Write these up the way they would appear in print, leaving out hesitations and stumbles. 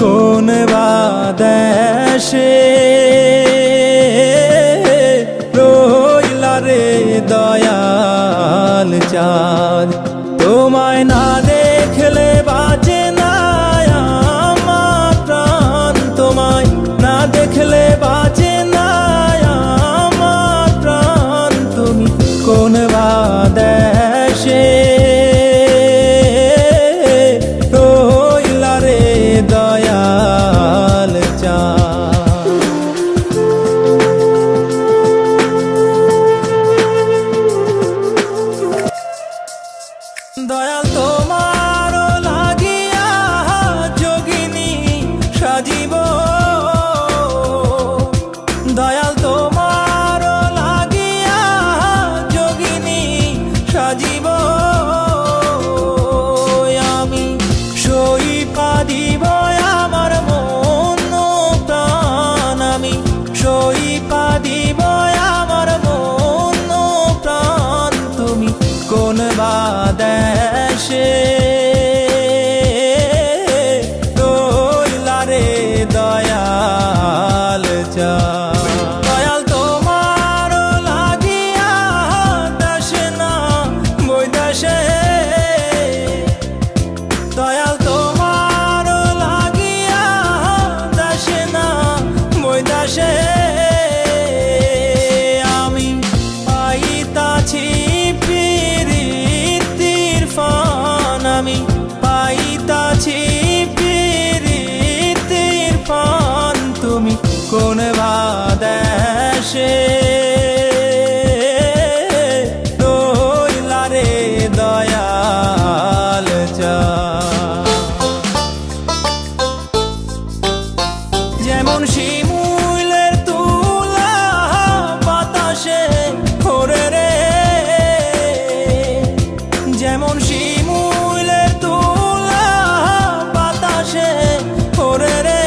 কোন বাদেশে রইলা রে দয়াল চাঁদ, তোমায় না দেখলে বাজে না আমার প্রাণ, তোমায় না দেখলে বাজে না আমার প্রাণ। তুমি কোন বাদেশে দয়াল চাঁদ। দয়াল তোমার লাগিয়া যোগিনী সাজিব, দয়াল তোমার লাগিয়া যোগিনী সাজিব, আমি সই পা দিব আমার মন প্রাণ, আমি সই পা দিব আমার মন প্রাণ। তুমি কোন বাদেশে রইলা রে দয়াল চাঁদ। দয়াল তোমার লাগিয়া দেশে না বৈদেশে, দয়াল তোমার লাগিয়া দেশে না বৈদেশে, আমি পাইতাছি প্রীতির ফান, আমি পাইতাছি প্রীতির ফান। তুমি কোন বাদেশে রইলা রে দয়াল চাঁদ। যেমন শিমুলের তুলা বাতাসে ওরে রে, যেমন শিমুলের তুলা বাতাসে ওরে রে,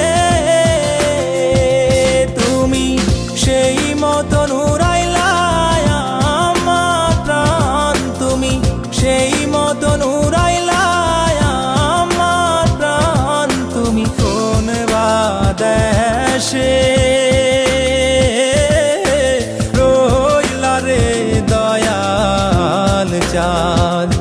তুমি সেই মতন উড়াইলা আমার প্রাণ, তুমি সেই মতন উড়াইলা আমার প্রাণ। তুমি কোন বাদেশে রইলা রে দয়াল চাঁদ,